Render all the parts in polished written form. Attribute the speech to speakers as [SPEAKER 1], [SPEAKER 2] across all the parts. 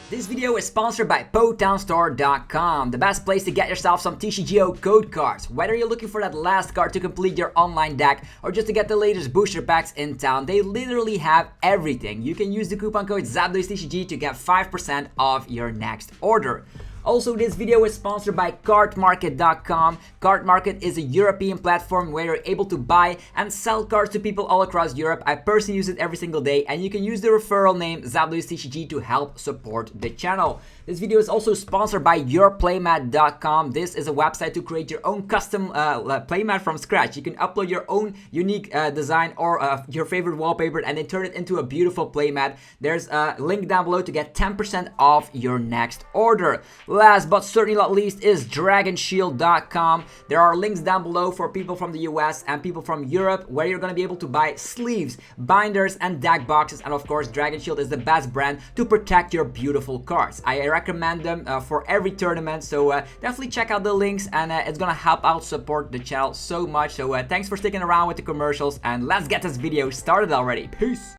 [SPEAKER 1] This video is sponsored by PokMemonStore.com, the best place to get yourself some TCGO code cards. Whether you're looking for that last card to complete your online deck or just to get the latest booster packs in town, they literally have everything. You can use the coupon code ZapdosTCG to get 5% off your next order. Also, this video is sponsored by CARDMARKET.com. CARDMARKET is a European platform where you're able to buy and sell cards to people all across Europe. I personally use it every single day, and you can use the referral name ZapdosTCG to help support the channel. This video is also sponsored by PLAYMAT.com. This is a website to create your own custom playmat from scratch. You can upload your own unique design or your favorite wallpaper and then turn it into a beautiful playmat. There's a link down below to get 10% off your next order. Last but certainly not least is DragonShield.com. There are links down below for people from the US and people from Europe where you're going to be able to buy sleeves, binders, and deck boxes. And of course, Dragon Shield is the best brand to protect your beautiful cards. I recommend them for every tournament, so definitely check out the links, and it's going to help out support the channel so much. So thanks for sticking around with the commercials, and let's get this video started already. Peace!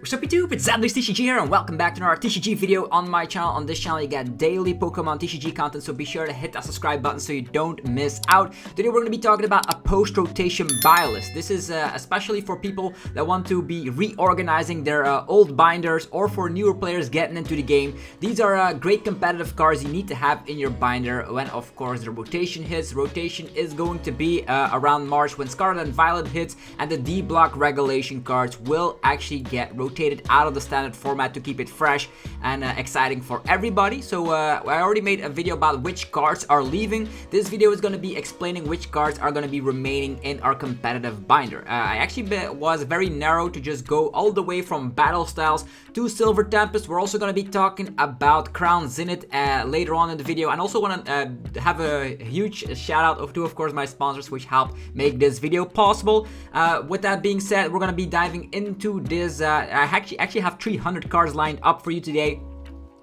[SPEAKER 1] Sup YouTube, it's ZapdosTCG here, and welcome back to another TCG video on my channel. On this channel you get daily Pokemon TCG content, so be sure to hit that subscribe button so you don't miss out. Today we're going to be talking about a post-rotation buy list. This is especially for people that want to be reorganizing their old binders, or for newer players getting into the game. These are great competitive cards you need to have in your binder when, of course, the rotation hits. Rotation is going to be around March when Scarlet and Violet hits, and the D-Block regulation cards will actually get rotated out of the standard format to keep it fresh and exciting for everybody. So I already made a video about which cards are leaving. This video is going to be explaining which cards are going to be remaining in our competitive binder. I actually was very narrow to just go all the way from Battle Styles to Silver Tempest. We're also going to be talking about Crown Zenith later on in the video, and also want to have a huge shout out to, of course, my sponsors, which help make this video possible. With that being said, we're going to be diving into this. I actually have 300 cards lined up for you today,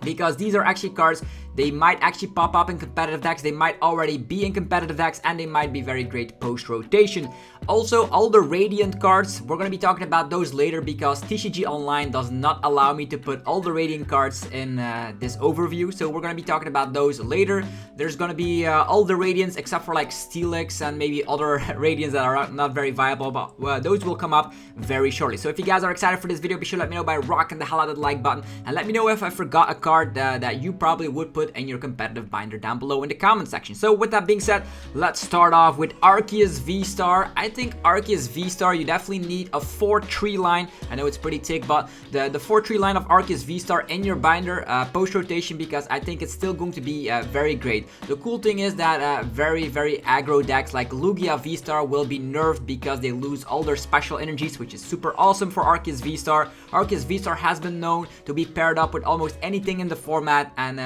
[SPEAKER 1] because these are actually cards. They might actually pop up in competitive decks, they might already be in competitive decks, and they might be very great post-rotation. Also, all the Radiant cards, we're going to be talking about those later, because TCG Online does not allow me to put all the Radiant cards in this overview, so we're going to be talking about those later. There's going to be all the Radiants except for like Steelix and maybe other Radiants that are not very viable, but those will come up very shortly. So if you guys are excited for this video, be sure to let me know by rocking the hell out of the like button, and let me know if I forgot a card that you probably would put in your competitive binder down below in the comment section. So with that being said, let's start off with Arceus V-Star. I think Arceus V-Star, you definitely need a 4-tree line. I know it's pretty thick, but the 4-tree line of Arceus V-Star in your binder post-rotation, because I think it's still going to be very great. The cool thing is that very aggro decks like Lugia V-Star will be nerfed because they lose all their special energies, which is super awesome for Arceus V-Star. Arceus V-Star has been known to be paired up with almost anything in the format, and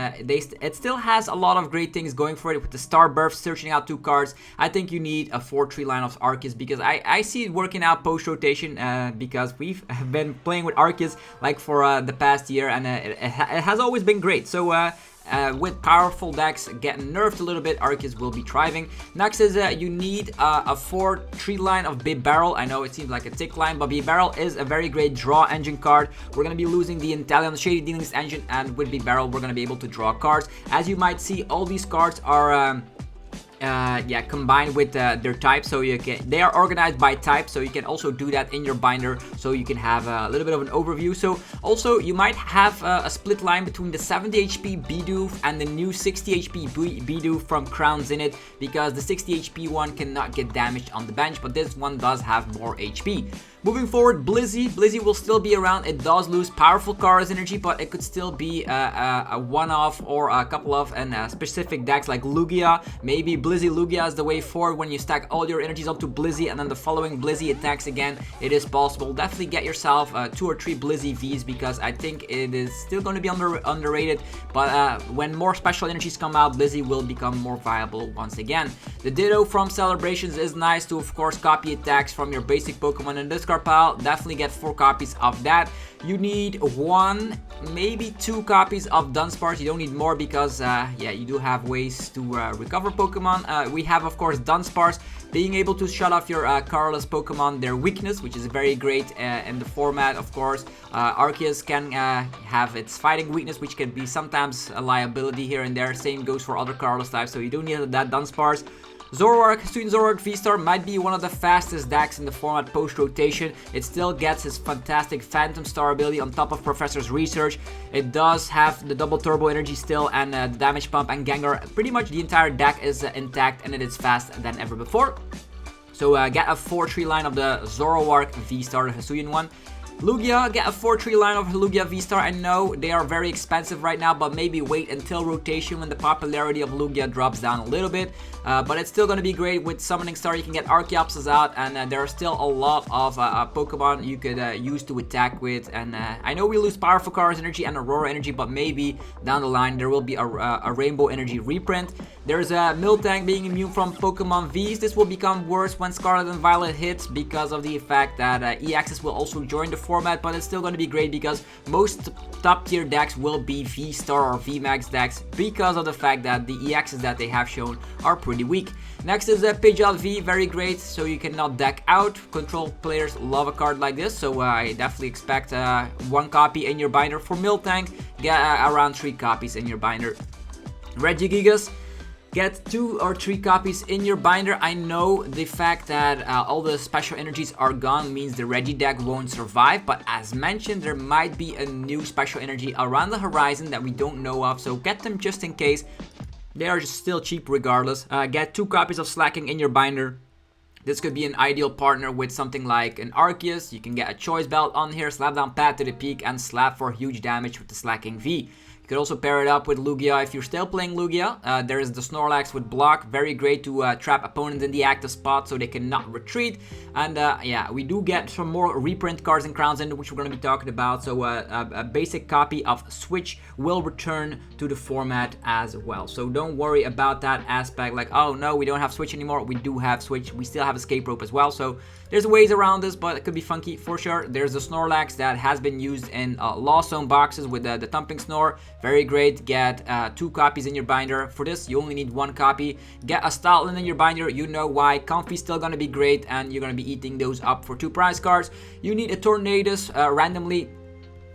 [SPEAKER 1] it still has a lot of great things going for it with the Star Burst, searching out 2 cards. I think you need a 4-tree line of Arceus, because I see it working out post-rotation, because we've been playing with Arceus like for the past year, and it has always been great. So with powerful decks getting nerfed a little bit, Arceus will be thriving. Next is you need a 4-tree line of Bibarel. I know it seems like a tick line, but Bibarel is a very great draw engine card. We're going to be losing the Inteleon Shady Dealings engine, and with Bibarel we're going to be able to draw cards. As you might see, all these cards are combined with their type, so they are organized by type, so you can also do that in your binder, so you can have a little bit of an overview. So also you might have a split line between the 70 HP Bidoof and the new 60 HP Bidoof from Crown Zenith, because the 60 HP one cannot get damaged on the bench, but this one does have more HP. Moving forward, Blizzy will still be around. It does lose powerful Kara's energy, but it could still be a one-off or a couple of specific decks like Lugia. Maybe Blizzy Lugia is the way forward when you stack all your energies onto Blizzy and then the following Blizzy attacks again. It is possible. Definitely get yourself 2 or 3 Blizzy Vs, because I think it is still going to be underrated. But when more special energies come out, Blizzy will become more viable once again. The Ditto from Celebrations is nice to, of course, copy attacks from your basic Pokemon in this card pile. Definitely get 4 copies of that. You need 1 maybe 2 copies of Dunsparce. You don't need more because, yeah, you do have ways to recover Pokemon. We have, of course, Dunsparce being able to shut off your colorless Pokemon, their weakness, which is very great in the format, of course. Arceus can have its fighting weakness, which can be sometimes a liability here and there. Same goes for other colorless types, so you do need that Dunsparce. Zoroark, Student Zoroark V-Star might be one of the fastest decks in the format post-rotation. It still gets his fantastic Phantom Star ability on top of Professor's Research. It does have the double turbo energy still and the damage pump and Gengar. Pretty much the entire deck is intact and it is fast than ever before. So get a 4-3 line of the Zoroark V-Star, the Hisuian one. Lugia, get a 4-3 line of Lugia V-Star. I know they are very expensive right now, but maybe wait until rotation when the popularity of Lugia drops down a little bit. But it's still going to be great with Summoning Star. You can get Archeopsis out, and there are still a lot of Pokemon you could use to attack with. And I know we lose Powerful Cars Energy and Aurora Energy, but maybe down the line there will be a Rainbow Energy reprint. There's a Miltank being immune from Pokemon Vs. This will become worse when Scarlet and Violet hits because of the fact that EXs will also join the format, but it's still going to be great because most top tier decks will be V-Star or V-Max decks because of the fact that the EXs that they have shown are pretty weak. Next is a Pidgeot V, very great, so you cannot deck out. Control players love a card like this, so I definitely expect 1 copy in your binder. For Miltank, get around 3 copies in your binder. Regigigas, get 2 or 3 copies in your binder. I know the fact that all the special energies are gone means the Regi deck won't survive, but as mentioned, there might be a new special energy around the horizon that we don't know of, so get them just in case. They are still cheap regardless. Get 2 copies of Slacking in your binder. This could be an ideal partner with something like an Arceus. You can get a Choice Belt on here, slap down Path to the Peak, and slap for huge damage with the Slacking V. You could also pair it up with Lugia if you're still playing Lugia. There is the Snorlax with Block, very great to trap opponents in the active spot so they cannot retreat. And yeah, we do get some more reprint cards and crowns in which we're going to be talking about. So a basic copy of Switch will return to the format as well. So don't worry about that aspect like, oh no, we don't have Switch anymore. We do have Switch. We still have Escape Rope as well. So there's ways around this, but it could be funky for sure. There's the Snorlax that has been used in Lost Zone boxes with the Thumping Snore. Very great. Get 2 copies in your binder. For this, you only need 1 copy. Get a Stoutland in your binder. You know why. Comfy's still going to be great, and you're going to be eating those up for 2 prize cards. You need a Tornadus randomly.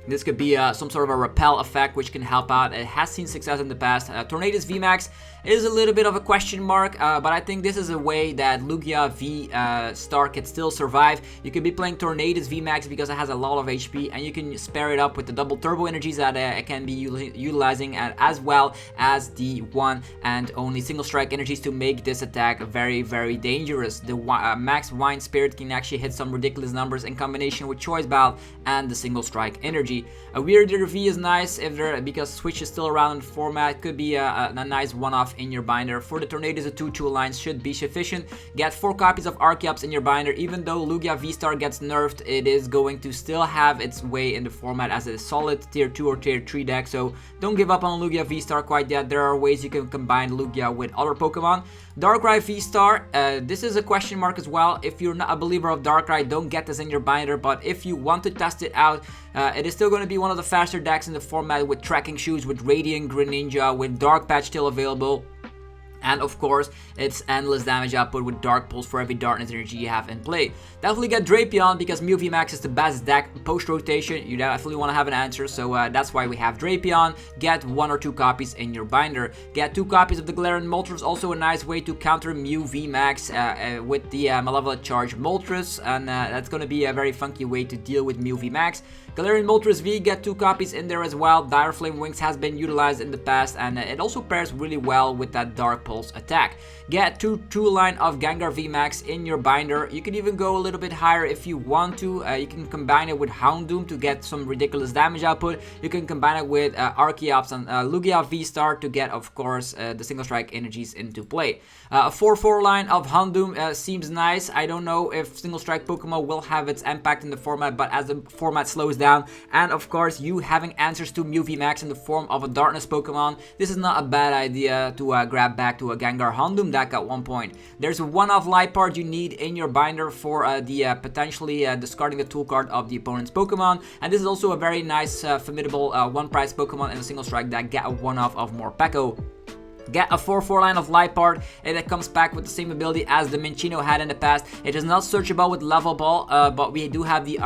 [SPEAKER 1] This could be some sort of a repel effect which can help out. It has seen success in the past. Tornadus VMAX is a little bit of a question mark, but I think this is a way that Lugia V-Star can still survive. You could be playing Tornadus VMAX because it has a lot of HP, and you can spare it up with the double turbo energies that it can be utilizing, as well as the one and only single strike energies to make this attack very, very dangerous. The Max Wine Spirit can actually hit some ridiculous numbers in combination with Choice Belt and the single strike energy. A Weirder V is nice because Switch is still around in the format. Could be a nice one-off in your binder. For the Tornadus, a 2-2 line should be sufficient. Get 4 copies of Archeops in your binder. Even though Lugia V-Star gets nerfed, it is going to still have its way in the format as a solid tier 2 or tier 3 deck. So don't give up on Lugia V-Star quite yet. There are ways you can combine Lugia with other Pokemon. Darkrai V-Star, this is a question mark as well. If you're not a believer of Darkrai, don't get this in your binder. But if you want to test it out, it is still going to be one of the faster decks in the format with Tracking Shoes, with Radiant Greninja, with Dark Patch still available. And of course, it's endless damage output with Dark Pulse for every Darkness energy you have in play. Definitely get Drapion because Mew VMAX is the best deck post-rotation. You definitely want to have an answer, so that's why we have Drapion. Get 1 or 2 copies in your binder. Get 2 copies of the Galarian Moltres, also a nice way to counter Mew VMAX with the Malevolent Charge Moltres, and that's going to be a very funky way to deal with Mew VMAX. Galarian Moltres V, get 2 copies in there as well. Dire Flame Wings has been utilized in the past, and it also pairs really well with that Dark Pulse attack. Get 2 line of Gengar VMAX in your binder. You can even go a little bit higher if you want to. You can combine it with Houndoom to get some ridiculous damage output. You can combine it with Archeops and Lugia V-Star to get, of course, the single strike energies into play. A 4-4 line of Houndoom seems nice. I don't know if single strike Pokemon will have its impact in the format, but as the format slows down, and of course you having answers to Mew VMAX in the form of a Darkness Pokemon, this is not a bad idea to grab back to to a Gengar Houndoom deck at one point. There's a one-off Liepard you need in your binder for potentially discarding the tool card of the opponent's Pokemon. And this is also a very nice, formidable one-price Pokemon in a single strike deck. Get a one-off of Morpeko. Get a 4/4 line of Liepard, and it comes back with the same ability as the Minccino had in the past. It is not searchable with Level Ball, but we do have the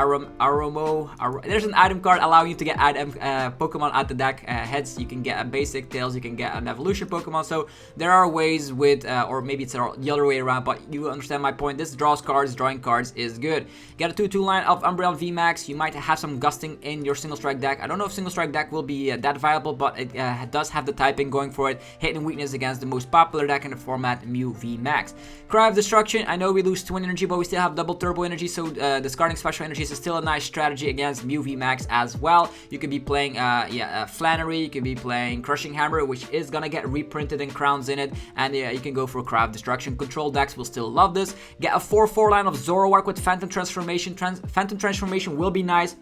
[SPEAKER 1] there's an item card allowing you to get item Pokemon at the deck. Heads, you can get a basic. Tails, you can get an evolution Pokemon. So there are ways with, or maybe it's the other way around, but you understand my point. This draws cards, drawing cards is good. Get a 2/2 line of Umbreon VMAX. You might have some gusting in your single strike deck. I don't know if single strike deck will be that viable, but it does have the typing going for it. Hit and weakness against the most popular deck in the format, Mew VMAX. Cry of Destruction, I know we lose Twin Energy, but we still have double Turbo Energy, so discarding Special Energies is still a nice strategy against Mew VMAX as well. You could be playing Flannery, you could be playing Crushing Hammer, which is gonna get reprinted in Crown Zenith, and you can go for Cry of Destruction. Control decks will still love this. Get a 4/4 line of Zoroark with Phantom Transformation. Phantom Transformation will be nice,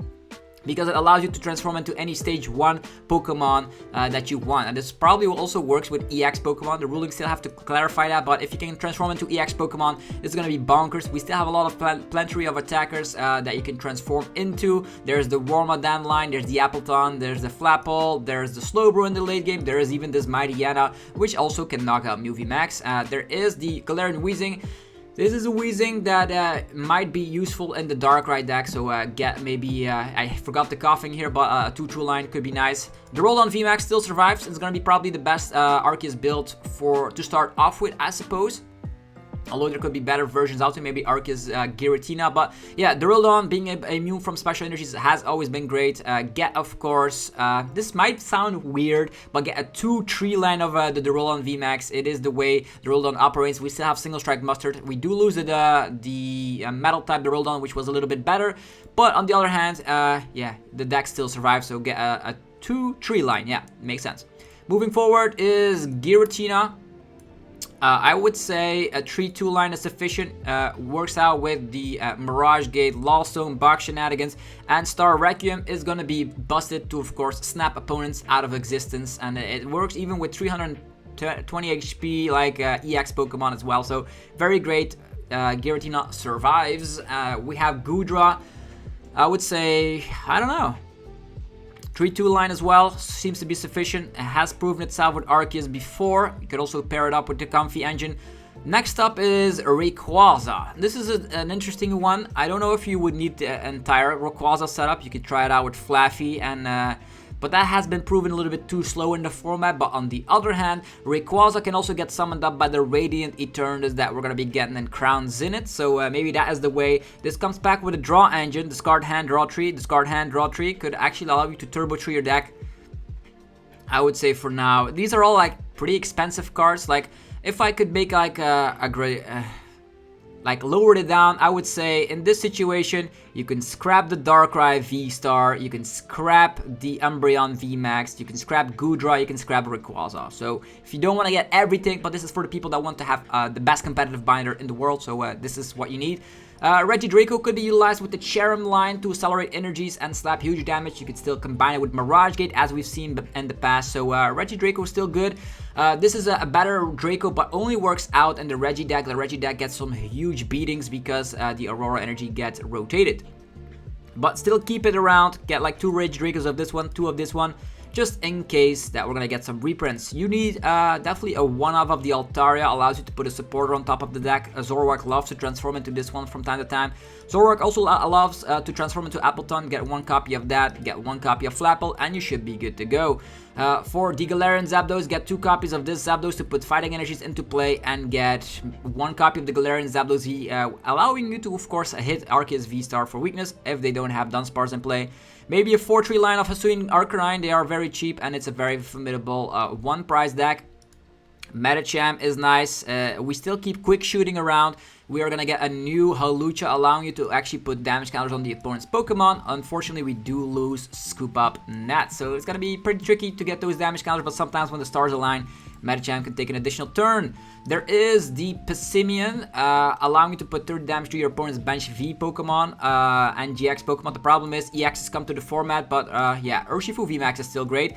[SPEAKER 1] because it allows you to transform into any stage 1 Pokemon that you want. And this probably also works with EX Pokemon. The ruling still have to clarify that, but if you can transform into EX Pokemon, it's going to be bonkers. We still have a lot of plenty of attackers that you can transform into. There's the Wormadam line, there's the Appleton, there's the Flapple, there's the Slowbro in the late game, there is even this Mighty Yana, which also can knock out Mew VMAX. There is the Galarian Weezing. This is a Weezing that might be useful in the Darkrai deck, so get maybe, I forgot the coughing here, but a 2/2 line could be nice. The Roll-On VMAX still survives. It's going to be probably the best Arceus build to start off with, I suppose. Although there could be better versions out there, maybe Arceus Giratina. But yeah, the Roll-On being immune from Special Energies has always been great. Get, of course, this might sound weird, but get a 2/3 line of the Roll-On VMAX. It is the way the Roll-On operates. We still have Single Strike Mustard. We do lose the Metal type, the Roll-On, which was a little bit better. But on the other hand, yeah, the deck still survives. So get a 2/3 line. Yeah, makes sense. Moving forward is Giratina. I would say a 3/2 line is sufficient. Works out with the Mirage Gate, Lost Zone, Bug Shenanigans, and Star Requiem is going to be busted to, of course, snap opponents out of existence. And it works even with 320 HP like EX Pokemon as well. So very great. Giratina survives. We have Goodra. I would say, I don't know. 3/2 line as well seems to be sufficient. It has proven itself with Arceus before. You could also pair it up with the Comfy Engine. Next up is Rayquaza. This is an interesting one. I don't know if you would need the entire Rayquaza setup. You could try it out with Flaffy, and but that has been proven a little bit too slow in the format. But on the other hand, Rayquaza can also get summoned up by the Radiant Eternatus that we're going to be getting in Crown Zenith. So maybe that is the way. This comes back with a draw engine. Discard hand, draw 3. Discard hand, draw 3. Could actually allow you to turbo 3 your deck. I would say for now. These are all like pretty expensive cards. Like if I could make like a great... like lowered it down, I would say in this situation you can scrap the Darkrai V-Star, you can scrap the Umbreon VMAX, you can scrap Goodra, you can scrap Rayquaza. So if you don't want to get everything, but this is for the people that want to have the best competitive binder in the world, so this is what you need. Regidrago could be utilized with the Cherrim line to accelerate energies and slap huge damage. You could still combine it with Mirage Gate as we've seen in the past, so Regidrago is still good. This is a better Draco, but only works out in the Regi deck. The Regi deck gets some huge beatings because the Aurora energy gets rotated. But still keep it around, get like 2 Regidragos of this one, 2 of this one, just in case that we're gonna get some reprints. You need definitely a one-off of the Altaria, allows you to put a supporter on top of the deck. Zoroark loves to transform into this one from time to time. Zoroark also loves to transform into Appleton, get 1 copy of that, get 1 copy of Flapple, and you should be good to go. For the Galarian Zapdos, get 2 copies of this Zapdos to put fighting energies into play, and get 1 copy of the Galarian Zapdos V, allowing you to, of course, hit Arceus V-Star for weakness if they don't have Dunsparce in play. Maybe a 4/3 line of Hisuian Arcanine. They are very cheap, and it's a very formidable one-price deck. Medicham is nice. We still keep quick shooting around. We are going to get a new Hawlucha, allowing you to actually put damage counters on the opponent's Pokemon. Unfortunately, we do lose Scoop Up Nat, so it's going to be pretty tricky to get those damage counters, but sometimes when the stars align, Medicham can take an additional turn. There is the Pessimian, allowing you to put 30 damage to your opponent's bench V Pokemon and GX Pokemon. The problem is EX has come to the format, but yeah, Urshifu VMAX is still great.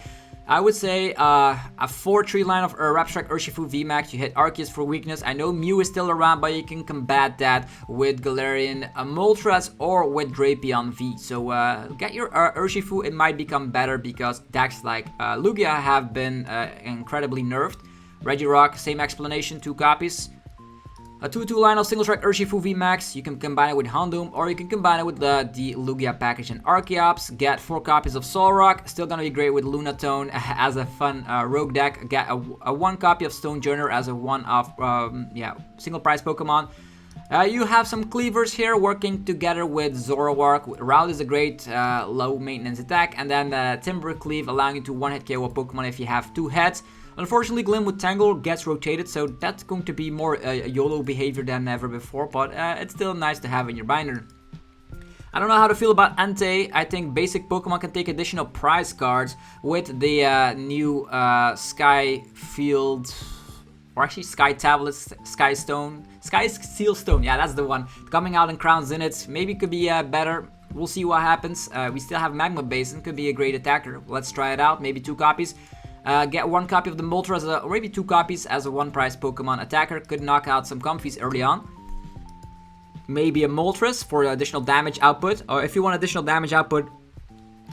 [SPEAKER 1] I would say a 4-3 line of Rapstrike Urshifu VMAX. You hit Arceus for weakness. I know Mew is still around, but you can combat that with Galarian Moltres or with Drapion V. So get your Urshifu. It might become better because decks like Lugia have been incredibly nerfed. Regirock, same explanation, 2 copies. A 2-2 line of Single Strike Urshifu VMAX. You can combine it with Houndoom, or you can combine it with the Lugia package and Archeops. Get 4 copies of Solrock. Still gonna be great with Lunatone as a fun rogue deck. Get a 1 copy of Stonejourner as a one-off, single prize Pokemon. You have some cleavers here working together with Zoroark. Route is a great low maintenance attack, and then Timber Cleave allowing you to one-hit KO a Pokemon if you have 2 heads. Unfortunately, Glim with Tangle gets rotated, so that's going to be more YOLO behavior than ever before, but it's still nice to have in your binder. I don't know how to feel about Entei. I think basic Pokemon can take additional prize cards with the new Sky Field, or actually Sky Tablets, Sky Stone, Sky Seal Stone, yeah, that's the one, coming out in Crown Zenith. Maybe it could be better. We'll see what happens. We still have Magma Basin, could be a great attacker. Let's try it out, maybe 2 copies. Get 1 copy of the Moltres, or maybe 2 copies as a 1-prize Pokemon attacker. Could knock out some Comfies early on. Maybe a Moltres for additional damage output. Or if you want additional damage output,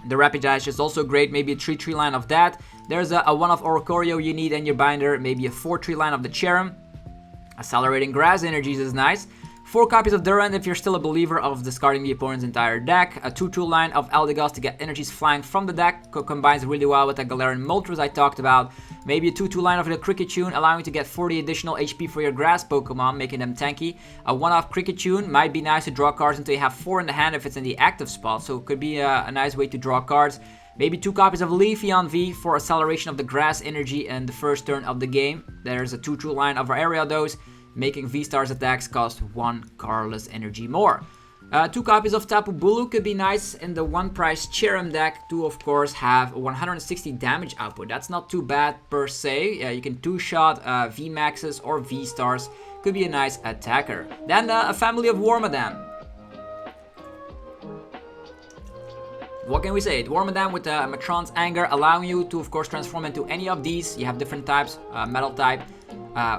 [SPEAKER 1] the Rapidash is also great. Maybe a 3-3 line of that. There's a 1-off Oricorio you need in your binder. Maybe a 4-3 line of the Cherrim. Accelerating Grass Energies is nice. 4 copies of Durant if you're still a believer of discarding the opponent's entire deck. A 2-2 line of Eldegoss to get energies flying from the deck. Combines really well with the Galarian Moltres I talked about. Maybe a 2-2 line of the Kricketune, allowing you to get 40 additional HP for your grass Pokemon, making them tanky. A 1-off Kricketune might be nice to draw cards until you have 4 in the hand if it's in the active spot, so it could be a nice way to draw cards. Maybe 2 copies of Leafeon V for acceleration of the grass energy in the first turn of the game. There's a 2-2 line of Ariados, making V-Star's attacks cost 1 colorless energy more. 2 copies of Tapu Bulu could be nice in the 1-price Cherrim deck to, of course, have 160 damage output. That's not too bad per se. You can 2-shot V-Maxes or V-Stars. Could be a nice attacker. Then a family of Wormadam. What can we say? Wormadam with Matron's Anger, allowing you to, of course, transform into any of these. You have different types, Metal type,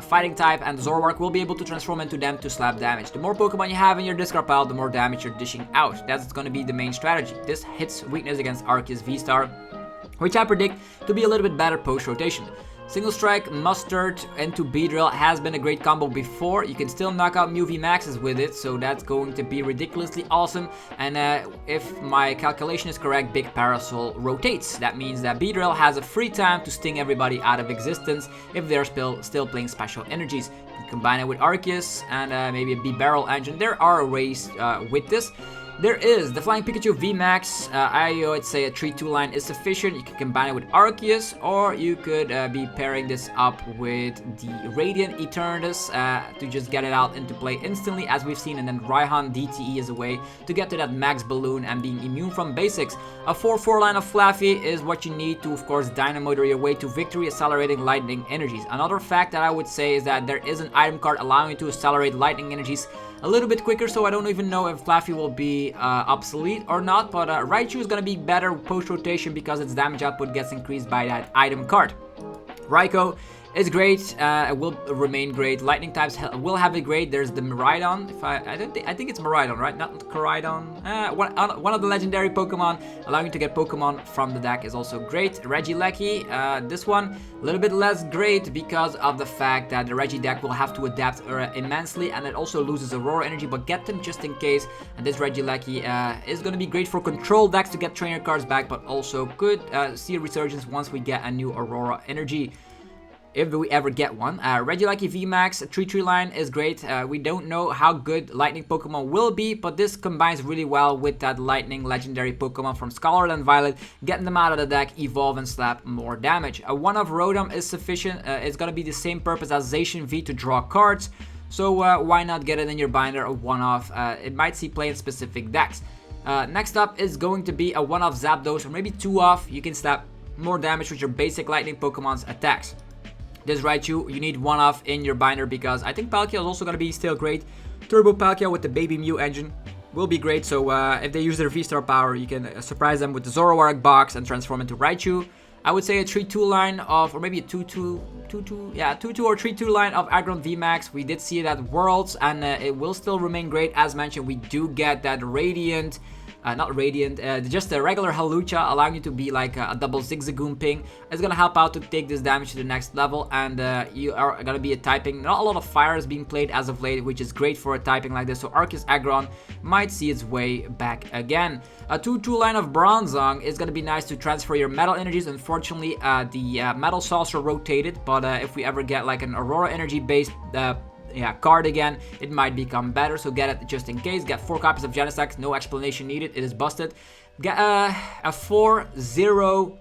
[SPEAKER 1] Fighting type, and Zoroark will be able to transform into them to slap damage. The more Pokemon you have in your discard pile, the more damage you're dishing out. That's going to be the main strategy. This hits weakness against Arceus V-Star, which I predict to be a little bit better post-rotation. Single Strike Mustard into Beedrill has been a great combo before. You can still knock out Mew VMAXs with it, so that's going to be ridiculously awesome. And if my calculation is correct, Big Parasol rotates. That means that Beedrill has a free time to sting everybody out of existence if they're still playing special energies. You can combine it with Arceus and maybe a B-Barrel engine. There are ways with this. There is the Flying Pikachu VMAX. I would say a 3-2 line is sufficient. You can combine it with Arceus, or you could be pairing this up with the Radiant Eternatus to just get it out into play instantly, as we've seen. And then Raihan DTE is a way to get to that max balloon and being immune from basics. A 4-4 line of Flaffy is what you need to, of course, Dynamotor your way to victory, accelerating lightning energies. Another fact that I would say is that there is an item card allowing you to accelerate lightning energies a little bit quicker, so I don't even know if Flaffy will be obsolete or not, but Raichu is going to be better post-rotation because its damage output gets increased by that item card. Raikou is great, it will remain great. Lightning types will have a great. There's the Miraidon. I think it's Miraidon, right? Not Koraidon. One of the legendary Pokemon, allowing you to get Pokemon from the deck is also great. Regieleki, this one a little bit less great because of the fact that the Regi deck will have to adapt immensely, and it also loses Aurora energy, but get them just in case. And this Regieleki is going to be great for control decks to get trainer cards back, but also could see a resurgence once we get a new Aurora energy, if we ever get one. Regieleki VMAX 3-3 line is great. We don't know how good Lightning Pokemon will be, but this combines really well with that Lightning legendary Pokemon from Scarlet and Violet, getting them out of the deck, evolve and slap more damage. A 1-off Rotom is sufficient. It's going to be the same purpose as Zacian V to draw cards, so why not get it in your binder, a 1-off. It might see play in specific decks. Next up is going to be a 1-off Zapdos, or maybe 2-off. You can slap more damage with your basic Lightning Pokemon's attacks. This Raichu, you need 1-off in your binder because I think Palkia is also going to be still great. Turbo Palkia with the Baby Mew engine will be great, so if they use their V-Star power, you can surprise them with the Zoroark box and transform into Raichu. I would say a 3-2 line of, or maybe a 2-2, yeah, 2-2 or 3-2 line of Aggron VMAX. We did see it at Worlds, and it will still remain great. As mentioned, we do get that Radiant, not Radiant, just a regular Halucha, allowing you to be like a double Zigzagoon ping. It's gonna help out to take this damage to the next level, and you are gonna be a typing. Not a lot of fire is being played as of late, which is great for a typing like this, so Arceus Aggron might see its way back again. A 2-2 line of Bronzong is gonna be nice to transfer your metal energies. Unfortunately, the metal saucer rotated, but if we ever get like an Aurora energy based card again, it might become better, so get it just in case. Get 4 copies of Genesect, no explanation needed, it is busted. Get a 4-0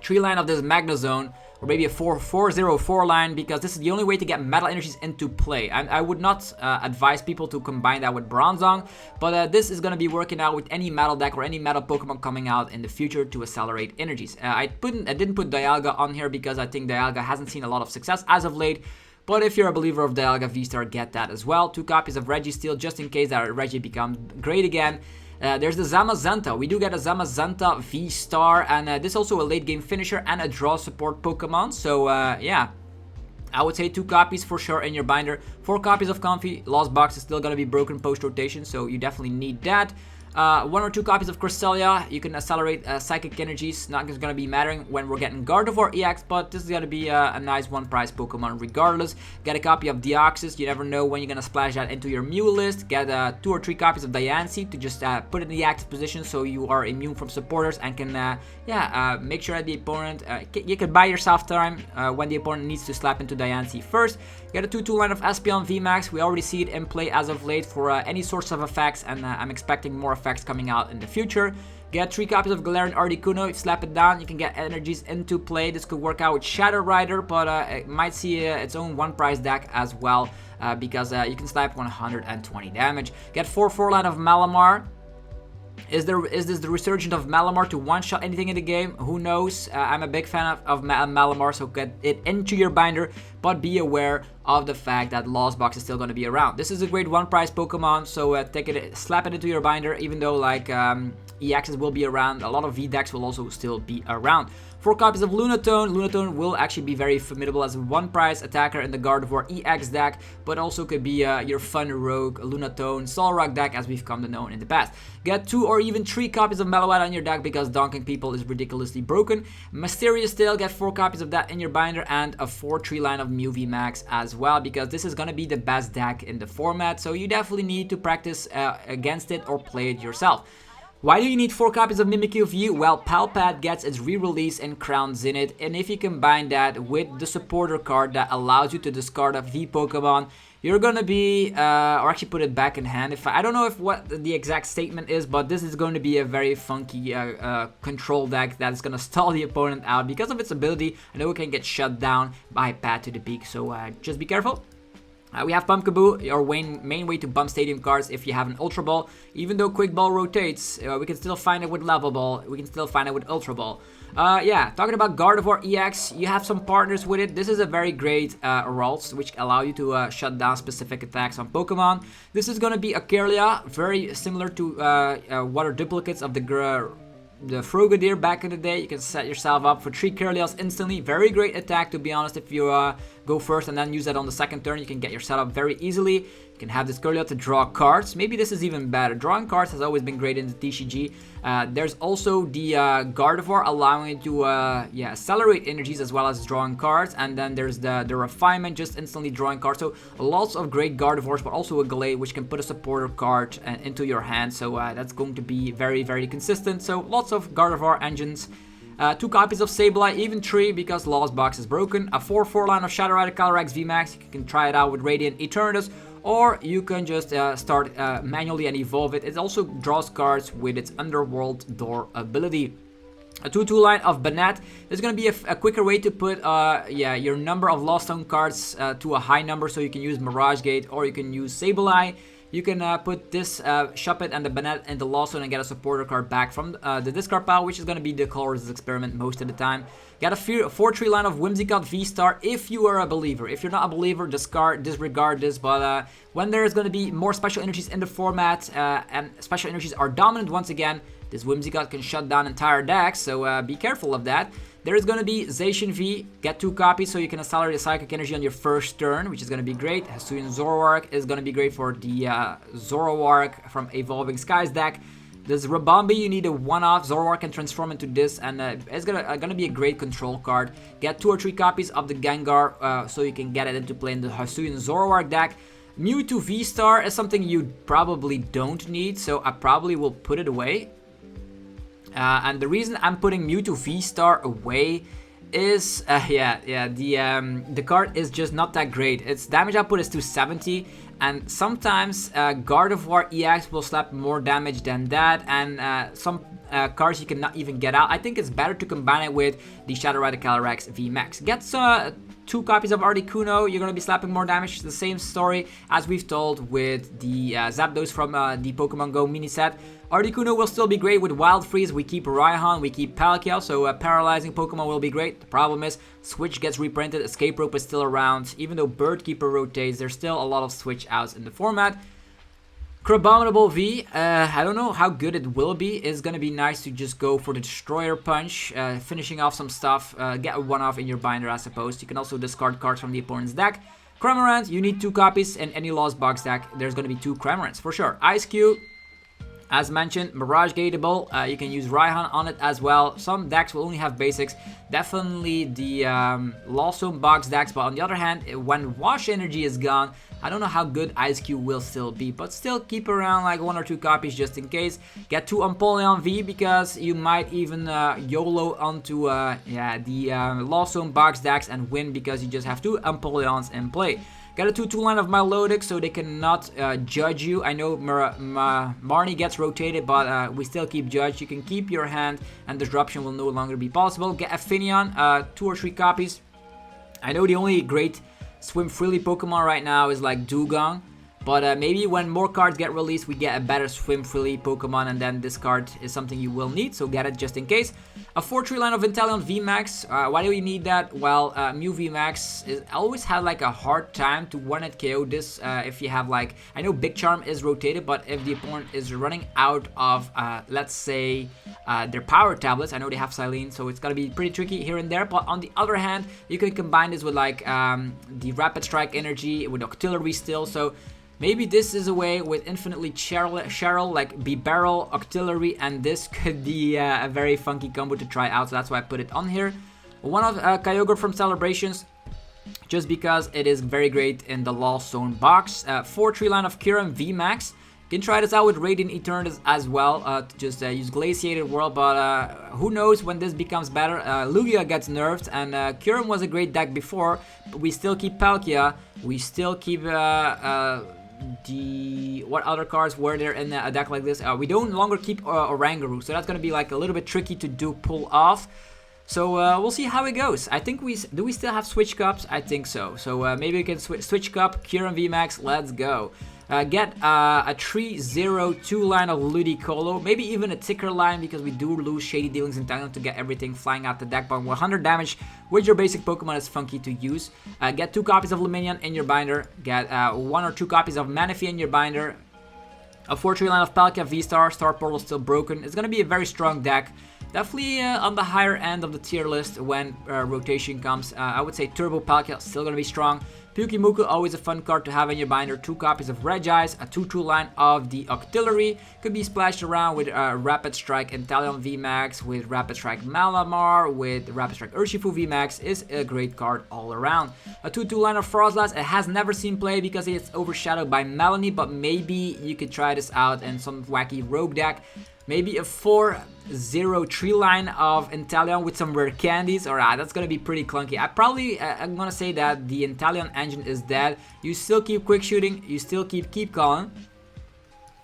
[SPEAKER 1] tree line of this Magnezone, or maybe a 4-4-0-4 line, because this is the only way to get metal energies into play. And I would not advise people to combine that with Bronzong, but this is going to be working out with any metal deck or any metal Pokemon coming out in the future to accelerate energies. I didn't put Dialga on here because I think Dialga hasn't seen a lot of success as of late. But if you're a believer of Dialga V-Star, get that as well. 2 copies of Registeel just in case that Reggie becomes great again. There's the Zamazenta. We do get a Zamazenta V-Star, and this is also a late game finisher and a draw support Pokemon. So yeah, I would say 2 copies for sure in your binder. 4 copies of Comfey. Lost Box is still going to be broken post-rotation, so you definitely need that. 1 or 2 copies of Cresselia. You can accelerate Psychic Energies. Not going to be mattering when we're getting Gardevoir EX, but this is going to be a nice 1 prize Pokemon regardless. Get a copy of Deoxys. You never know when you're going to splash that into your Mew list. Get 2 or 3 copies of Diancie to just put it in the active position so you are immune from supporters and can make sure that the opponent, you can buy yourself time when the opponent needs to slap into Diancie first. Get a 2-2 line of Espeon VMAX. We already see it in play as of late for any sorts of effects, and I'm expecting more effects coming out in the future. Get 3 copies of Galarian Articuno. If you slap it down, you can get energies into play. This could work out with Shadow Rider, but it might see its own 1 prize deck as well, because you can slap 120 damage. Get 4-4 line of Malamar. Is this the resurgence of Malamar to one-shot anything in the game? Who knows? I'm a big fan of Malamar, so get it into your binder, but be aware of the fact that Lost Box is still going to be around. This is a great 1 prize Pokemon, so slap it into your binder, even though like EXs will be around. A lot of V-decks will also still be around. 4 copies of Lunatone. Lunatone will actually be very formidable as a 1 prize attacker in the Gardevoir EX deck, but also could be your fun rogue Lunatone Solrock deck as we've come to know in the past. Get 2 or even 3 copies of Meloetta in your deck because Donking People is ridiculously broken. Mysterious Tail, get 4 copies of that in your binder, and a 4-3 line of Mew VMAX as well, because this is going to be the best deck in the format, so you definitely need to practice against it or play it yourself. Why do you need 4 copies of Mimikyu V? Well, Palpat gets its re-release in Crown Zenith, and if you combine that with the supporter card that allows you to discard a V Pokemon, you're gonna be, or actually put it back in hand. I don't know what the exact statement is, but this is going to be a very funky control deck that is gonna stall the opponent out because of its ability. I know it can get shut down by Pat to the Beak, so just be careful. We have Pumpkaboo, your main way to bump stadium cards if you have an Ultra Ball. Even though Quick Ball rotates, we can still find it with Level Ball, we can still find it with Ultra Ball. Yeah, talking about Gardevoir EX, you have some partners with it. This is a very great Ralts, which allow you to shut down specific attacks on Pokemon. This is going to be a Kirlia, very similar to water duplicates of the Frogadier back in the day. You can set yourself up for 3 Kirlias instantly. Very great attack, to be honest. If you go first and then use that on the second turn, you can get your setup very easily. You can have this Kirlia to draw cards. Maybe this is even better. Drawing cards has always been great in the TCG. There's also the Gardevoir, allowing it to accelerate energies as well as drawing cards. And then there's the Refinement, just instantly drawing cards. So lots of great Gardevoirs, but also a Glade, which can put a supporter card into your hand. So that's going to be very, very consistent. So lots of Gardevoir engines. 2 copies of Sableye, even 3 because Lost Box is broken. A 4-4 line of Shadow Rider Calyrex VMAX. You can try it out with Radiant Eternatus, or you can just start manually and evolve it. It also draws cards with its Underworld Door ability. A 2-2 line of Banette. There's going to be a quicker way to put your number of Lost Zone cards to a high number, so you can use Mirage Gate or you can use Sableye. You can put this Shuppet and the Banette in the Lost Zone and get a supporter card back from the discard pile, which is going to be the Colorless Experiment most of the time. Got a 4-3 line of Whimsicott V-Star if you are a believer. If you're not a believer, disregard this, but when there's going to be more special energies in the format and special energies are dominant once again, This Whimsicott can shut down entire decks, so be careful of that. There is going to be Zacian V, get 2 copies so you can accelerate the Psychic Energy on your first turn, which is going to be great. Hisuian Zoroark is going to be great for the Zoroark from Evolving Skies deck. This Rabombi, you need a one-off. Zoroark can transform into this, and it's gonna be a great control card. Get 2 or 3 copies of the Gengar so you can get it into play in the Hisuian Zoroark deck. Mewtwo V-Star is something you probably don't need, so I probably will put it away. And the reason I'm putting Mewtwo V-Star away is, the card is just not that great. Its damage output is 270, and sometimes Gardevoir EX will slap more damage than that, and some cards you cannot even get out. I think it's better to combine it with the Shadow Rider Calyrex VMAX. Gets 2 copies of Articuno, you're going to be slapping more damage. It's the same story as we've told with the Zapdos from the Pokemon Go mini set. Articuno will still be great with Wild Freeze. We keep Raihan, we keep Palkia, so paralyzing Pokemon will be great. The problem is Switch gets reprinted, Escape Rope is still around. Even though Bird Keeper rotates, there's still a lot of Switch outs in the format. Crabominable V, I don't know how good it will be. It's gonna be nice to just go for the Destroyer Punch, finishing off some stuff, get a one-off in your binder, I suppose. You can also discard cards from the opponent's deck. Cramorant, you need 2 copies in any Lost Box deck. There's gonna be 2 Cramorants for sure. Ice Cube, as mentioned, Mirage Gateable, you can use Raihan on it as well. Some decks will only have basics, definitely the Lost Zone box decks, but on the other hand, when Wash Energy is gone, I don't know how good Ice Cube will still be, but still keep around like 1 or 2 copies just in case. Get 2 Empoleon V because you might even YOLO onto the Lost Zone box decks and win because you just have 2 Empoleons in play. Got a 2-2 line of Milotic so they cannot judge you. I know Marnie gets rotated, but we still keep Judge. You can keep your hand and disruption will no longer be possible. Get Aphinion, 2 or 3 copies. I know the only great Swim Freely Pokemon right now is like Dugong, but maybe when more cards get released we get a better Swim Freely Pokemon, and then this card is something you will need, so get it just in case. A 4-3 line of Inteleon VMAX, why do we need that? Well, Mew VMAX always had like a hard time to one-hit KO this if you have like, I know Big Charm is rotated, but if the opponent is running out of, let's say, their power tablets, I know they have Silene, so it's gonna be pretty tricky here and there, but on the other hand, you can combine this with like the Rapid Strike Energy, with Octillery still, so maybe this is a way with Infinitely Cheryl, like Bibarel, Octillery, and this could be a very funky combo to try out, so that's why I put it on here. One of Kyogre from Celebrations, just because it is very great in the Lost Zone box. 4-3 line of Kyurem VMAX. You can try this out with Radiant Eternatus as well, to just use Glaciated World, but who knows when this becomes better. Lugia gets nerfed, and Kyurem was a great deck before, but we still keep Palkia, we still keep what other cards were there in a deck like this? We don't longer keep Oranguru, so that's gonna be like a little bit tricky to pull off. So we'll see how it goes. I think we still have Switch Cups? I think so. So maybe we can Switch Cup, Kyurem VMAX, let's go. Get a 3-0-2 line of Ludicolo, maybe even a ticker line because we do lose Shady Dealings in Thailand to get everything flying out the deck, but 100 damage with your basic Pokemon is funky to use. Get 2 copies of Lumineon in your binder, get 1 or 2 copies of Manaphy in your binder, a 4-3 line of Palkia V-Star, Star Portal still broken. It's going to be a very strong deck. Definitely on the higher end of the tier list when rotation comes. I would say Turbo Palkia still going to be strong. Pyukumuku, always a fun card to have in your binder. 2 copies of Regice, a 2-2 line of the Octillery. Could be splashed around with Rapid Strike Inteleon VMAX, with Rapid Strike Malamar, with Rapid Strike Urshifu VMAX. Is a great card all around. A 2-2 line of Frostlass. It has never seen play because it's overshadowed by Melanie, but maybe you could try this out in some wacky rogue deck. Maybe a 4-0-3 line of Inteleon with some rare candies. Alright, that's gonna be pretty clunky. I'm gonna say that the Inteleon engine is dead. You still keep quick shooting, you still keep calling.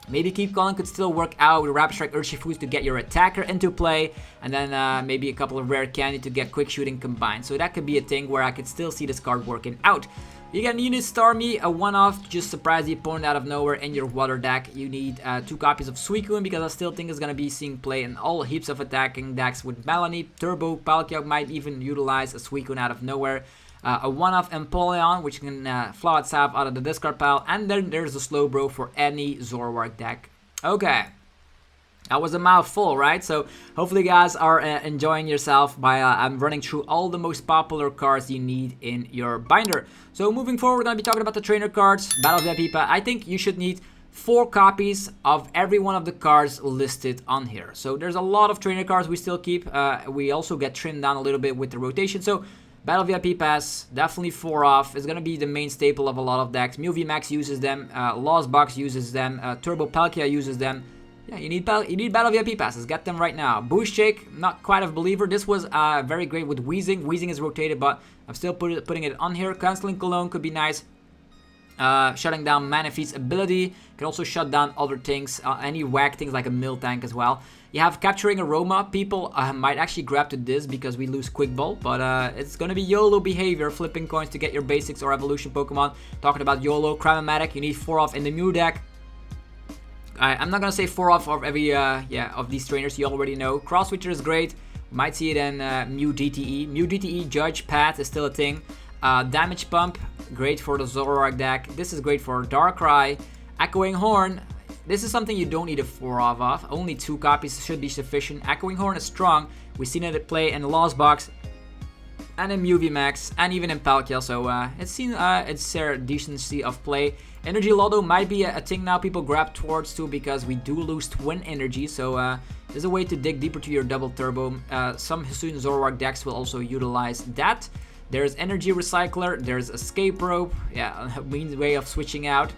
[SPEAKER 1] Maybe Keep Calling could still work out with Rapid Strike Urshifu to get your attacker into play, and then maybe a couple of rare candy to get quick shooting combined. So that could be a thing where I could still see this card working out. You get Unit Starmie, a one-off to just surprise the opponent out of nowhere in your water deck. You need 2 copies of Suicune because I still think it's going to be seeing play in all heaps of attacking decks with Melanie. Turbo Palkia might even utilize a Suicune out of nowhere. A one-off Empoleon, which can flow itself out of the discard pile. And then there's a Slowbro for any Zoroark deck. Okay. That was a mouthful, right? So hopefully you guys are enjoying yourself by I'm running through all the most popular cards you need in your binder. So moving forward, we're going to be talking about the trainer cards, Battle VIP pack. I think you should need 4 copies of every one of the cards listed on here. So there's a lot of trainer cards we still keep. We also get trimmed down a little bit with the rotation. So Battle VIP Pass, definitely 4 off. It's going to be the main staple of a lot of decks. Mew VMAX uses them. Lost Box uses them. Turbo Palkia uses them. Yeah, you need Battle VIP passes. Get them right now. Boost Shake, not quite a believer. This was very great with Wheezing. Wheezing is rotated, but I'm still putting it on here. Canceling Cologne could be nice. Shutting down Manaphy's ability. Can also shut down other things. Any whack things like a Mill Tank as well. You have Capturing Aroma. People might actually grab to this because we lose Quick Ball. But it's going to be YOLO behavior. Flipping coins to get your basics or evolution Pokemon. Talking about YOLO. Crymomatic. You need 4 off in the Mew deck. I'm not gonna say 4 off of every of these trainers. You already know. Cross Switcher is great. Might see it in Mew DTE. Mew DTE Judge Path is still a thing. Damage Pump, great for the Zoroark deck. This is great for Darkrai. Echoing Horn. This is something you don't need a 4 of. Only 2 copies should be sufficient. Echoing Horn is strong. We've seen it play in the Lost Box and in Mew VMAX and even in Palkia. So it's seen its decency of play. Energy Lotto might be a thing now people grab towards too because we do lose Twin Energy. So there's a way to dig deeper to your Double Turbo. Some Hisuian Zoroark decks will also utilize that. There's Energy Recycler. There's Escape Rope. Yeah, a mean way of switching out.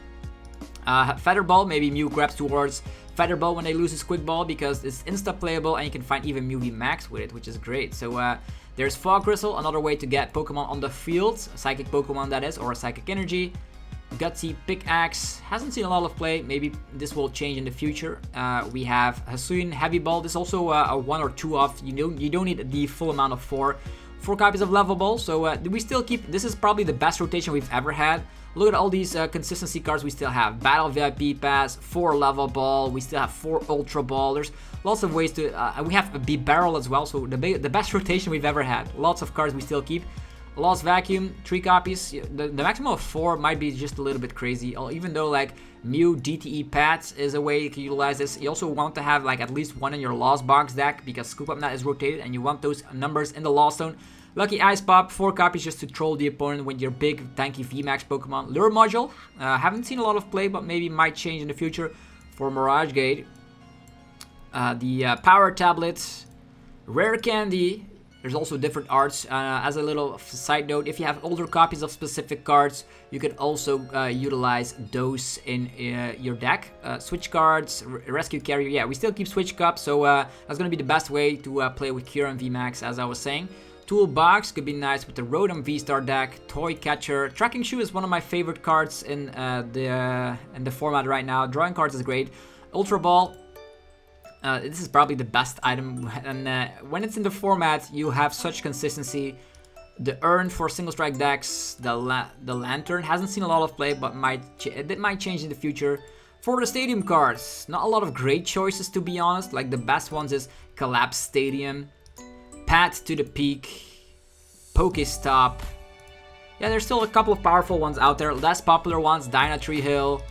[SPEAKER 1] Feather Ball. Maybe Mew grabs towards Feather Ball when they lose his Quick Ball because it's insta-playable and you can find even Mew VMAX with it, which is great. So there's Fog Crystal, another way to get Pokemon on the field. Psychic Pokemon that is, or a Psychic Energy. Gutsy Pickaxe, hasn't seen a lot of play. Maybe this will change in the future. We have Hisuian Heavy Ball. This is also a 1 or 2 off. You don't need the full amount of 4 copies of Level Ball. So we still keep. This is probably the best rotation we've ever had. Look at all these consistency cards we still have. Battle VIP Pass, 4 Level Ball. We still have 4 Ultra Ball. There's lots of ways to. We have a B Barrel as well. So the best rotation we've ever had. Lots of cards we still keep. Lost Vacuum, 3 copies. The maximum of 4 might be just a little bit crazy. Even though like Mew DTE Pats is a way you can utilize this. You also want to have like at least 1 in your Lost Box deck because Scoop Up Net is rotated and you want those numbers in the Lost Zone. Lucky Ice Pop, 4 copies just to troll the opponent with your big tanky VMAX Pokemon. Lure Module, haven't seen a lot of play but maybe might change in the future for Mirage Gate. The Power Tablet, Rare Candy. There's also different arts. As a little side note, if you have older copies of specific cards, you could also utilize those in your deck. Switch cards, Rescue Carrier. Yeah, we still keep Switch Cup, so that's going to be the best way to play with Cure and VMAX, as I was saying. Toolbox could be nice with the Rotom V-Star deck. Toy Catcher. Tracking Shoe is one of my favorite cards in the format right now. Drawing cards is great. Ultra Ball. This is probably the best item, and when it's in the format, you have such consistency. The Urn for single strike decks, the Lantern hasn't seen a lot of play, but it might change in the future. For the stadium cards, not a lot of great choices to be honest. Like the best ones is Collapse Stadium, Path to the Peak, Pokestop. Yeah, there's still a couple of powerful ones out there. Less popular ones, Dynatree Hill.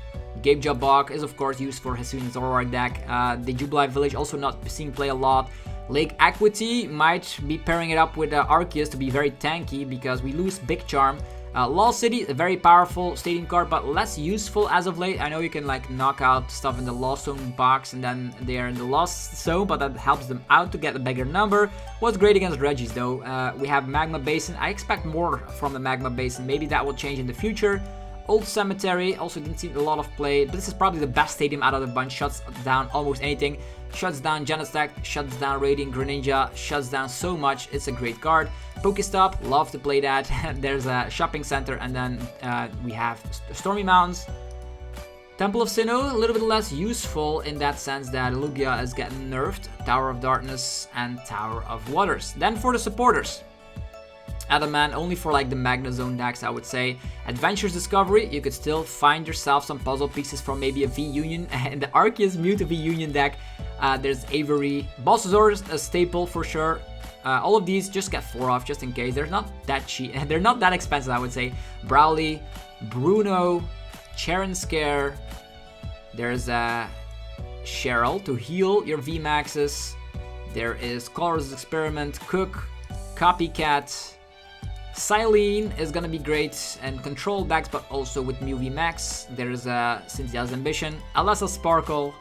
[SPEAKER 1] Gabe Jabok is of course used for Hisuian Zoroark deck. The Jubilee Village also not seeing play a lot. Lake Equity might be pairing it up with Arceus to be very tanky because we lose Big Charm. Lost City, a very powerful stadium card but less useful as of late. I know you can like knock out stuff in the Lost Zone box and then they're in the Lost Zone, but that helps them out to get a bigger number. Was great against Regis though. We have Magma Basin. I expect more from the Magma Basin. Maybe that will change in the future. Old Cemetery, also didn't see a lot of play, but this is probably the best stadium out of the bunch. Shuts down almost anything. Shuts down Genesect, shuts down Radiant Greninja, shuts down so much. It's a great card. Pokestop, love to play that. There's a shopping center, and then we have Stormy Mountains. Temple of Sinnoh, a little bit less useful in that sense that Lugia is getting nerfed. Tower of Darkness and Tower of Waters. Then for the supporters. Adamant, only for like the Magnezone decks, I would say. Adventures Discovery, you could still find yourself some puzzle pieces from maybe a V-Union and the Arceus Mew to V-Union deck. There's Avery. Bossasaurus, a staple for sure. All of these just get 4 off just in case. They're not that cheap. They're not that expensive, I would say. Brawly, Bruno, Charon Scare. There's Cheryl to heal your VMAXs. There is Color's Experiment, Cook, Copycat. Silene is gonna be great and control decks, but also with Mew VMAX. There's Cynthia's Ambition, Alessa Sparkle.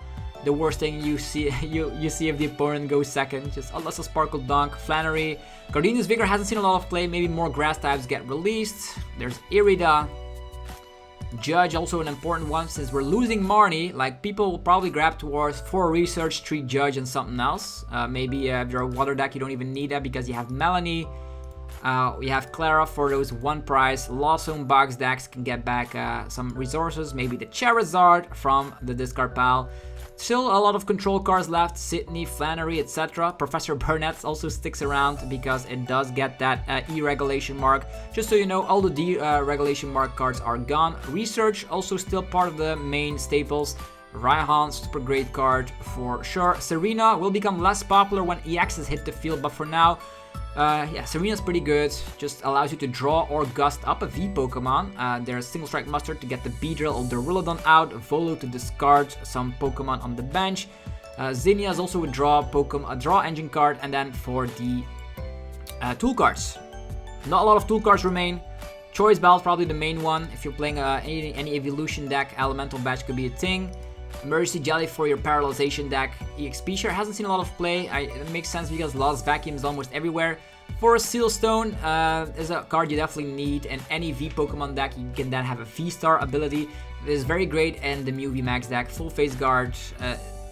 [SPEAKER 1] The worst thing you see you see if the opponent goes second, just Alessa Sparkle Dunk, Flannery. Gardenia's Vigor hasn't seen a lot of play, maybe more grass types get released. There's Irida. Judge, also an important one, since we're losing Marnie, like people will probably grab towards for research, 3 Judge and something else. Maybe if you're a water deck, you don't even need that because you have Melanie. We have Clara for those 1 prize. Lost Zone box decks can get back some resources. Maybe the Charizard from the discard pile. Still a lot of control cards left. Sydney, Flannery, etc. Professor Burnett also sticks around because it does get that E regulation mark. Just so you know, all the D regulation mark cards are gone. Research also still part of the main staples. Raihan, super great card for sure. Serena will become less popular when EXs hit the field, but for now, yeah, Serena's pretty good. Just allows you to draw or gust up a V Pokemon. There's Single Strike Mustard to get the Beedrill or Duraludon out. Volo to discard some Pokemon on the bench. Zinnia is also a draw engine card. And then for the tool cards, not a lot of tool cards remain. Choice Bell is probably the main one. If you're playing any evolution deck, Elemental Badge could be a thing. Emergency Jelly for your Paralyzation deck. EXP Share hasn't seen a lot of play. It makes sense because Lost Vacuum is almost everywhere. Forest Sealstone is a card you definitely need in any V Pokemon deck. You can then have a V-Star ability. It is very great in the Mew VMAX deck. Full Face Guard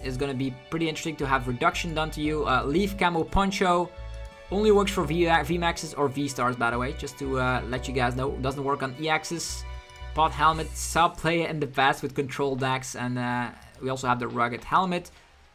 [SPEAKER 1] is going to be pretty interesting to have reduction done to you. Leaf Camo Poncho only works for VMAXs or V-Stars, by the way, just to let you guys know. Doesn't work on EXs. Pot Helmet, saw play in the past with control decks, and we also have the Rugged Helmet.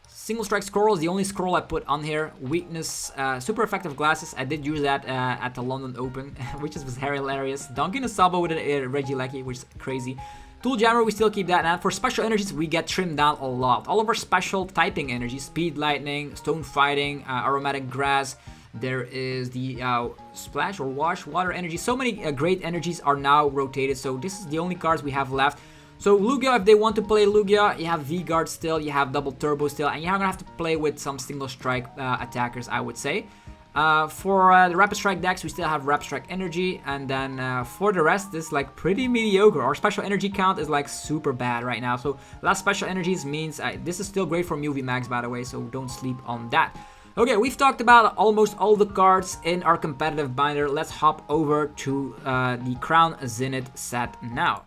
[SPEAKER 1] Single Strike Scroll is the only scroll I put on here. Weakness, super effective glasses. I did use that at the London Open, which was very hilarious. Donkey Sabo with a Regieleki, which is crazy. Tool Jammer, we still keep that. And for special energies, we get trimmed down a lot. All of our special typing energies, Speed Lightning, Stone Fighting, Aromatic Grass. There is the Splash or Wash Water energy. So many great energies are now rotated. So this is the only cards we have left. So Lugia, if they want to play Lugia, you have V-Guard still, you have Double Turbo still, and you're going to have to play with some Single Strike attackers, I would say. For the Rapid Strike decks, we still have Rapid Strike Energy, and then for the rest, this is like pretty mediocre. Our special energy count is like super bad right now. So last special energies means this is still great for Mew VMAX, by the way, so don't sleep on that. Okay, we've talked about almost all the cards in our competitive binder. Let's hop over to the Crown Zenith set now.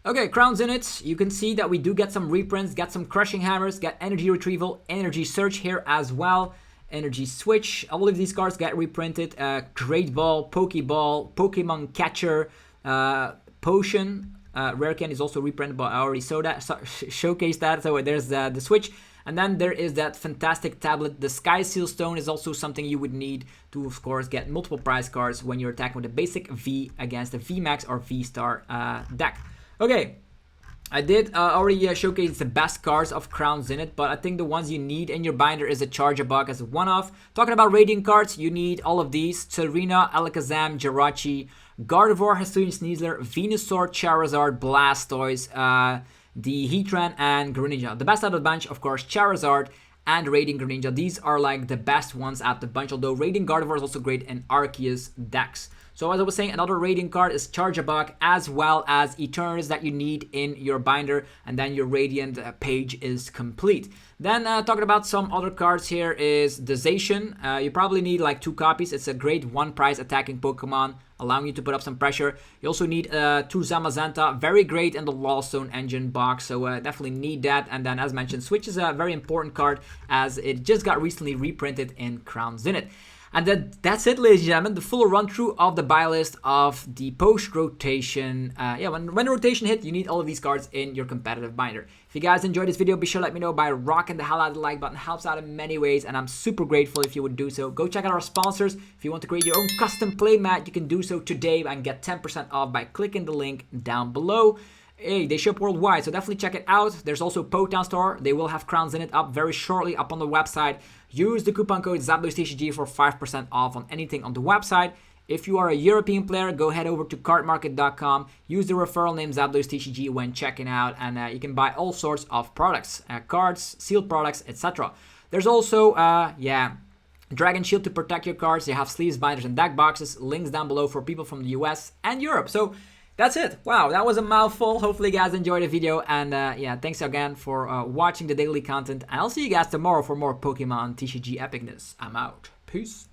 [SPEAKER 1] Okay, Crown Zenith, you can see that we do get some reprints, get some Crushing Hammers, get Energy Retrieval, Energy Search here as well, Energy Switch. All of these cards get reprinted. Great Ball, Pokeball, Pokemon Catcher, Potion. Rare Candy is also reprinted, but I already showcased that, so there's the Switch. And then there is that fantastic tablet. The Sky Seal Stone is also something you would need to, of course, get multiple prize cards when you're attacking with a basic V against a VMAX or V-Star deck. Okay, I did already showcase the best cards of Crown Zenith, but I think the ones you need in your binder is a Charjabug as a one-off. Talking about Radiant cards, you need all of these. Serena, Alakazam, Jirachi, Gardevoir, Hisuian Sneasler, Venusaur, Charizard, Blastoise, the Heatran, and Greninja. The best out of the bunch, of course, Charizard and Radiant Greninja. These are like the best ones out of the bunch, although Radiant Gardevoir is also great in Arceus decks. So as I was saying, another Radiant card is Charjabug, as well as Eternatus that you need in your binder, and then your Radiant page is complete. Then talking about some other cards here is the Zacian. You probably need like 2 copies. It's a great 1-prize attacking Pokemon, allowing you to put up some pressure. You also need 2 Zamazenta, very great in the Lost Zone engine box, so definitely need that. And then as mentioned, Switch is a very important card as it just got recently reprinted in Crown Zenith. And that's it, ladies and gentlemen, the full run-through of the buy list of the post-rotation. Yeah, when the rotation hit, you need all of these cards in your competitive binder. If you guys enjoyed this video, be sure to let me know by rocking the hell out of the like button. It helps out in many ways, and I'm super grateful if you would do so. Go check out our sponsors. If you want to create your own custom playmat, you can do so today and get 10% off by clicking the link down below. Hey, they ship worldwide, so definitely check it out. There's also Poketown Store. They will have Crown Zenith up very shortly up on the website. Use the coupon code ZapdosTCG for 5% off on anything on the website. If you are a European player, go head over to cardmarket.com. Use the referral name ZapdosTCG when checking out, and you can buy all sorts of products, cards, sealed products, etc. There's also, Dragon Shield to protect your cards. They have sleeves, binders, and deck boxes. Links down below for people from the US and Europe. So that's it. Wow, that was a mouthful. Hopefully you guys enjoyed the video. And thanks again for watching the daily content. And I'll see you guys tomorrow for more Pokemon TCG epicness. I'm out. Peace.